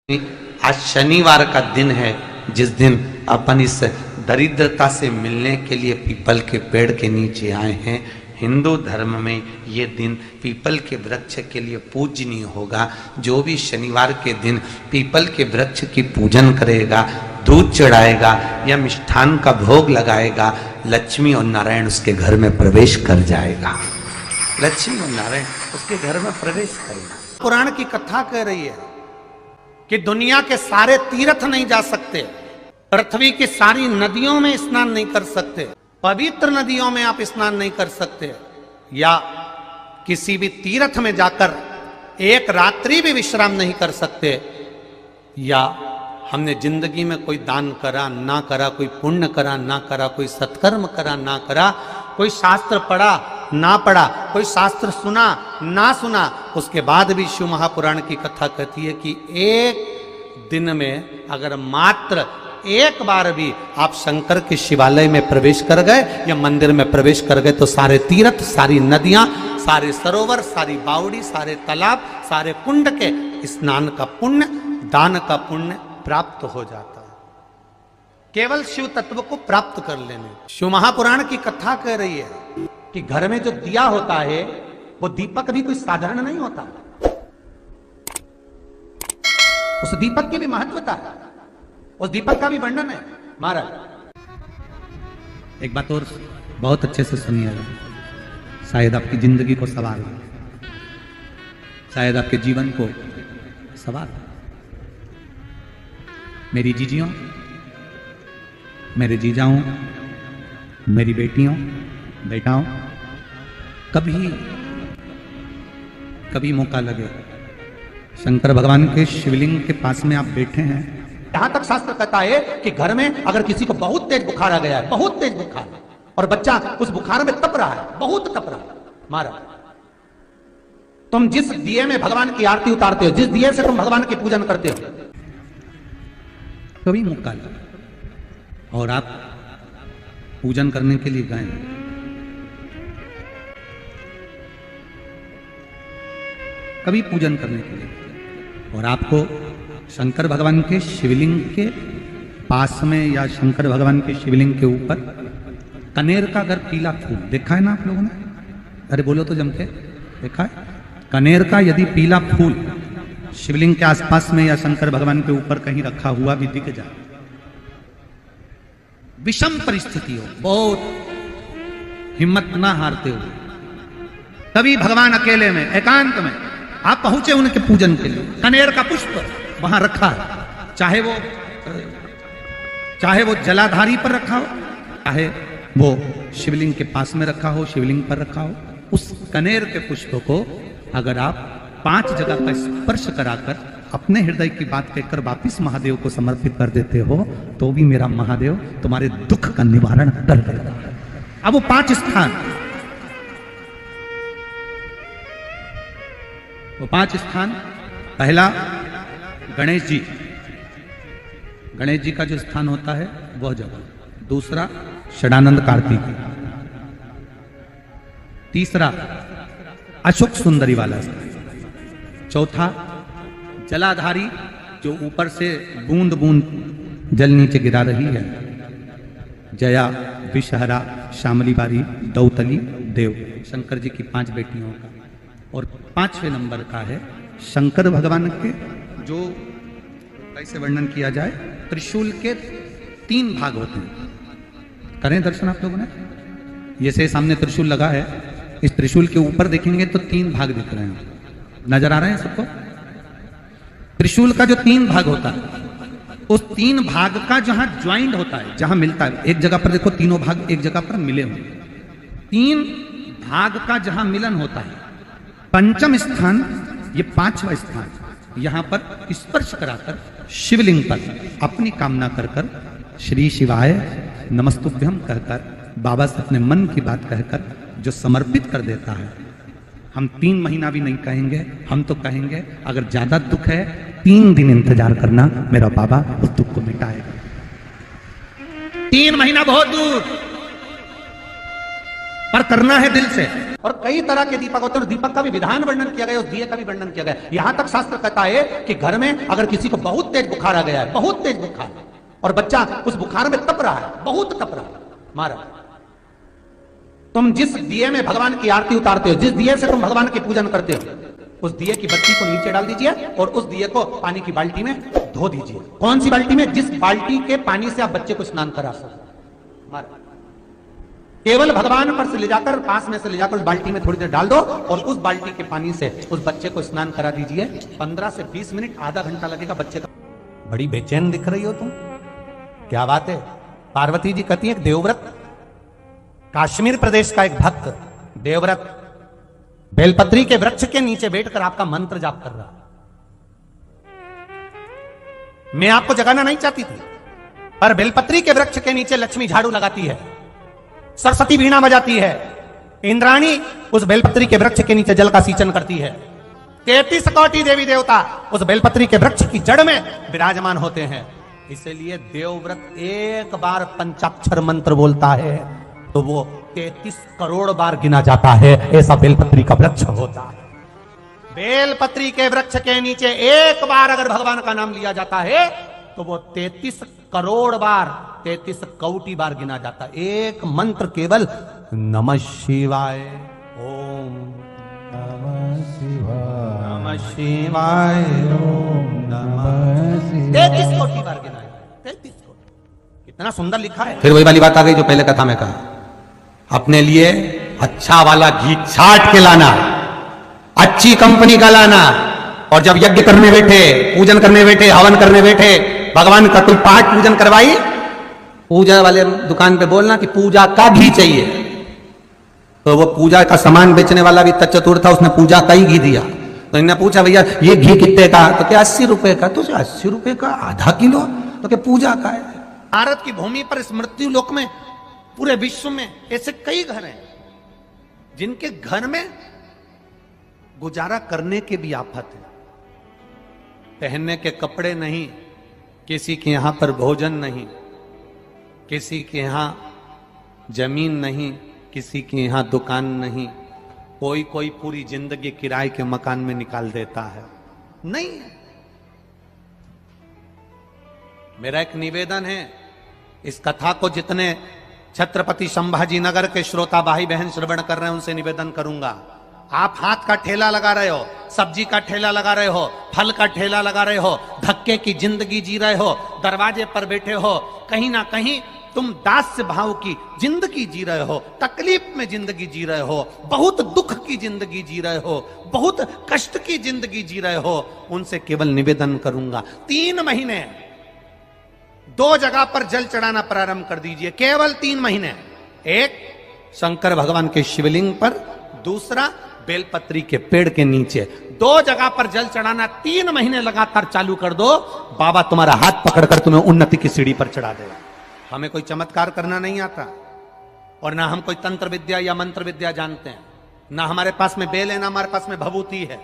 आज शनिवार का दिन है जिस दिन अपन इस दरिद्रता से मिलने के लिए पीपल के पेड़ के नीचे आए हैं। हिंदू धर्म में ये दिन पीपल के वृक्ष के लिए पूजनीय होगा। जो भी शनिवार के दिन पीपल के वृक्ष की पूजन करेगा, दूध चढ़ाएगा या मिष्ठान का भोग लगाएगा, लक्ष्मी और नारायण उसके घर में प्रवेश कर जाएगा। लक्ष्मी और नारायण उसके घर में प्रवेश करेगा। पुराण की कथा कह रही है कि दुनिया के सारे तीर्थ नहीं जा सकते, पृथ्वी की सारी नदियों में स्नान नहीं कर सकते, पवित्र नदियों में आप स्नान नहीं कर सकते, या किसी भी तीर्थ में जाकर एक रात्रि भी विश्राम नहीं कर सकते, या हमने जिंदगी में कोई दान करा ना करा, कोई पुण्य करा ना करा, कोई सत्कर्म करा ना करा, कोई शास्त्र पढ़ा ना पढ़ा, कोई शास्त्र सुना ना सुना, उसके बाद भी शिव महापुराण की कथा कहती है कि एक दिन में अगर मात्र एक बार भी आप शंकर के शिवालय में प्रवेश कर गए या मंदिर में प्रवेश कर गए तो सारे तीर्थ, सारी नदियां, सारे सरोवर, सारी बावड़ी, सारे तालाब, सारे कुंड के स्नान का पुण्य, दान का पुण्य प्राप्त हो जाता है, केवल शिव तत्व को प्राप्त कर लेने। शिव महापुराण की कथा कह रही है कि घर में जो दिया होता है वो दीपक भी कोई साधारण नहीं होता, उस दीपक की भी महत्वता है, उस दीपक का भी वर्णन है। महाराज एक बात और बहुत अच्छे से सुनिएगा, शायद आपकी जिंदगी को सवार हो, शायद आपके जीवन को सवार हो। मेरी जीजियों, मेरे जीजाओं, मेरी बेटियों, बेटाओं, कभी मौका लगे शंकर भगवान के शिवलिंग के पास में आप बैठे हैं, यहां तक शास्त्र कहता है कि घर में अगर किसी को बहुत तेज बुखार आ गया है, बहुत तेज बुखार, और बच्चा उस बुखार में तप रहा है, बहुत तप रहा है, महाराज तुम जिस दिए में भगवान की आरती उतारते हो, जिस दिए से तुम भगवान की पूजन करते हो, कभी मौका लगे और आप पूजन करने के लिए गए, कभी पूजन करने के लिए, और आपको शंकर भगवान के शिवलिंग के पास में या शंकर भगवान के शिवलिंग के ऊपर कनेर का अगर पीला फूल देखा है ना आप लोगों ने, अरे बोलो तो जम के, देखा है? कनेर का यदि पीला फूल शिवलिंग के आसपास में या शंकर भगवान के ऊपर कहीं रखा हुआ भी दिख जाए, विषम परिस्थिति हो, बहुत हिम्मत ना हारते हुए, तभी भगवान अकेले में एकांत में आप पहुंचे उनके पूजन के लिए, कनेर का पुष्प वहां रखा है, चाहे वो जलाधारी पर रखा हो, चाहे वो शिवलिंग के पास में रखा हो, शिवलिंग पर रखा हो, उस कनेर के पुष्प को अगर आप 5 जगह का स्पर्श कराकर अपने हृदय की बात कहकर वापिस महादेव को समर्पित कर देते हो तो भी मेरा महादेव तुम्हारे दुख का निवारण कर देगा। अब वो 5 स्थान, वो 5 स्थान, पहला गणेश जी का जो स्थान होता है वह जगह, दूसरा षडानंद कार्तिक, तीसरा अशोक सुंदरी वाला स्थान, चौथा जलाधारी जो ऊपर से बूंद बूंद जल नीचे गिरा रही है, जया, विषहरा, शामली बारी, दौतली, देव, शंकर जी की 5 बेटियों का, और 5वें नंबर का है शंकर भगवान के, जो कैसे वर्णन किया जाए, त्रिशूल के 3 भाग होते हैं। करें दर्शन आप लोगों ने, जैसे सामने त्रिशूल लगा है, इस त्रिशूल के ऊपर देखेंगे तो 3 भाग दिख रहे हैं, नजर आ रहे हैं सबको? त्रिशूल का जो 3 भाग होता है, उस 3 भाग का जहां ज्वाइंट होता है, जहां मिलता है, एक जगह पर देखो तीनों भाग एक जगह पर मिले हुए, 3 भाग का जहां मिलन होता है, 5वां स्थान, ये 5वां स्थान, यहां पर स्पर्श कराकर शिवलिंग पर अपनी कामना कर कर श्री शिवाय नमस्तुभ्यम कहकर बाबा से अपने मन की बात कहकर जो समर्पित कर देता है, हम 3 महीना भी नहीं कहेंगे, हम तो कहेंगे अगर ज्यादा दुख है 3 दिन इंतजार करना, मेरा बाबा उस दुख को मिटाएगा। 3 महीना बहुत दूर, पर करना है दिल से। और कई तरह के दीपक होते हैं, दीपक का भी विधान वर्णन किया गया, उस दिए का भी वर्णन किया गया। यहां तक शास्त्र कहता है कि घर में अगर किसी को बहुत तेज बुखार आ गया है, बहुत तेज बुखार, और बच्चा उस बुखार में तप रहा है, बहुत तप रहा है, मारा, तुम जिस दिए में भगवान की आरती उतारते हो, जिस दिए से तुम भगवान की पूजन करते हो, उस दिए की बत्ती को नीचे डाल दीजिए और उस दिए को पानी की बाल्टी में धो दीजिए। कौन सी बाल्टी में? जिस बाल्टी के पानी से आप बच्चे को स्नान करा सकते। मारा, केवल भगवान पर से ले जाकर, पास में से ले जाकर उस बाल्टी में थोड़ी देर डाल दो और उस बाल्टी के पानी से उस बच्चे को स्नान करा दीजिए। 15 से 20 मिनट, आधा घंटा लगेगा बच्चे का। बड़ी बेचैन दिख रही हो तुम, क्या बात है? पार्वती जी कहती है, देवव्रत, कश्मीर प्रदेश का एक भक्त देवव्रत बेलपत्री के वृक्ष के नीचे बैठकर आपका मंत्र जाप कर रहा। मैं आपको जगाना नहीं चाहती थी, पर बेलपत्री के वृक्ष के नीचे लक्ष्मी झाड़ू लगाती है, सरस्वती वीणा बजाती है, इंद्राणी उस बेलपत्री के वृक्ष के नीचे जल का सिंचन करती है, 33 कोटि देवी देवता उस बेलपत्री के वृक्ष की जड़ में विराजमान होते हैं। इसलिए देवव्रत एक बार पंचाक्षर मंत्र बोलता है तो वो 33 करोड़ बार गिना जाता है, ऐसा बेलपत्री का वृक्ष होता है। बेलपत्री के वृक्ष के नीचे एक बार अगर भगवान का नाम लिया जाता है तो वो 33 करोड़ बार, 33 कोटि बार गिना जाता है। एक मंत्र केवल नमः शिवाय, ओम नमः शिवाय, नमः शिवाय, ओम नमः शिवाय, 33 कोटि बार गिना है, 33 कोटि। कितना सुंदर लिखा है। फिर वही वाली बात आ गई जो पहले कथा में कहा, अपने लिए अच्छा वाला घी छाट के लाना, अच्छी कंपनी का लाना, और जब यज्ञ करने बैठे, पूजन करने बैठे, हवन करने बैठे, भगवान का कोई पाठ पूजन करवाई, पूजा वाले दुकान पे बोलना कि पूजा का घी चाहिए। तो वो पूजा का सामान बेचने वाला भी चतुर था, उसने पूजा का ही घी दिया। तो इन्होंने पूछा, भैया ये घी कितने का? तो क्या 80 रुपए का? तो 80 रुपए का आधा किलो? तो क्या पूजा का है? भारत की भूमि पर, इस मृत्यु लोक में, पूरे विश्व में ऐसे कई घर हैं जिनके घर में गुजारा करने के भी आफत है। पहनने के कपड़े नहीं, किसी के यहां पर भोजन नहीं, किसी के यहां जमीन नहीं, किसी के यहां दुकान नहीं, कोई पूरी जिंदगी किराए के मकान में निकाल देता है। नहीं, मेरा एक निवेदन है, इस कथा को जितने छत्रपति संभाजी नगर के श्रोता भाई बहन श्रवण कर रहे हैं उनसे निवेदन करूंगा, आप हाथ का ठेला लगा रहे हो, सब्जी का ठेला लगा रहे हो, फल का ठेला लगा रहे हो, धक्के की जिंदगी जी रहे हो, दरवाजे पर बैठे हो, कहीं ना कहीं तुम दास्य भाव की जिंदगी जी रहे हो, तकलीफ में जिंदगी जी रहे हो, बहुत दुख की जिंदगी जी रहे हो, बहुत कष्ट की जिंदगी जी रहे हो, उनसे केवल निवेदन करूंगा, 3 महीने 2 जगह पर जल चढ़ाना प्रारंभ कर दीजिए, केवल 3 महीने। एक शंकर भगवान के शिवलिंग पर, दूसरा बेलपत्री के पेड़ के नीचे, 2 जगह पर जल चढ़ाना 3 महीने लगातार चालू कर दो, बाबा तुम्हारा हाथ पकड़कर तुम्हें उन्नति की सीढ़ी पर चढ़ा देगा। हमें कोई चमत्कार करना नहीं आता, और ना हम कोई तंत्र विद्या या मंत्र विद्या जानते हैं, ना हमारे पास में बेल है, ना हमारे पास में भभूति है,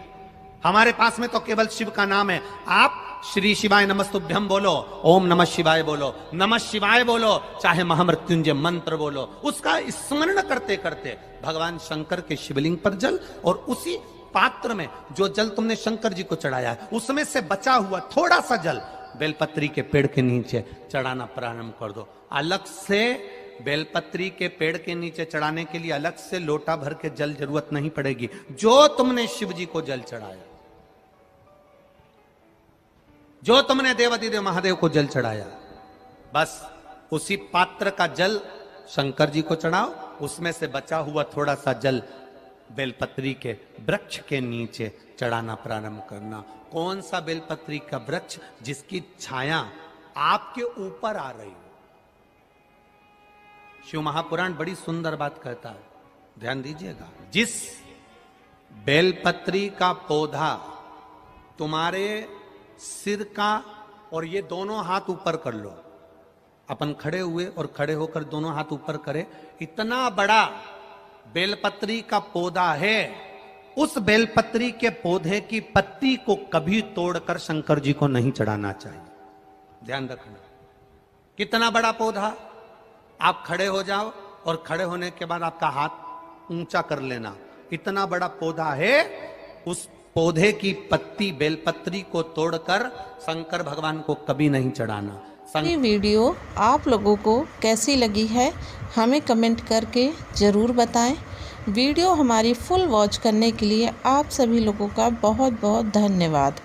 हमारे पास में तो केवल शिव का नाम है। आप श्री शिवाय नमस्तुभ्यम बोलो, ओम नमः शिवाय बोलो, नमः शिवाय बोलो, चाहे महामृत्युंजय मंत्र बोलो, उसका स्मरण करते करते भगवान शंकर के शिवलिंग पर जल, और उसी पात्र में जो जल तुमने शंकर जी को चढ़ाया है उसमें से बचा हुआ थोड़ा सा जल बेलपत्री के पेड़ के नीचे चढ़ाना प्रारंभ कर दो। अलग से बेलपत्री के पेड़ के नीचे चढ़ाने के लिए अलग से लोटा भर के जल जरूरत नहीं पड़ेगी। जो तुमने शिव जी को जल चढ़ाया, जो तुमने देवाधिदेव महादेव को जल चढ़ाया, बस उसी पात्र का जल शंकर जी को चढ़ाओ, उसमें से बचा हुआ थोड़ा सा जल बेलपत्री के वृक्ष के नीचे चढ़ाना प्रारंभ करना। कौन सा बेलपत्री का वृक्ष? जिसकी छाया आपके ऊपर आ रही हो। शिव महापुराण बड़ी सुंदर बात कहता है, ध्यान दीजिएगा। जिस बेलपत्री का पौधा तुम्हारे सिर का, और ये दोनों हाथ ऊपर कर लो, अपन खड़े हुए और खड़े होकर दोनों हाथ ऊपर करे, इतना बड़ा बेलपत्री का पौधा है, उस बेलपत्री के पौधे की पत्ती को कभी तोड़कर शंकर जी को नहीं चढ़ाना चाहिए। ध्यान रखना, कितना बड़ा पौधा। आप खड़े हो जाओ और खड़े होने के बाद आपका हाथ ऊंचा कर लेना। इतना बड़ा पौधा है, उस पौधे की पत्ती बेलपत्री को तोड़कर शंकर भगवान को कभी नहीं चढ़ाना। ये वीडियो आप लोगों को कैसी लगी है हमें कमेंट करके ज़रूर बताएं। वीडियो हमारी फुल वॉच करने के लिए आप सभी लोगों का बहुत बहुत धन्यवाद।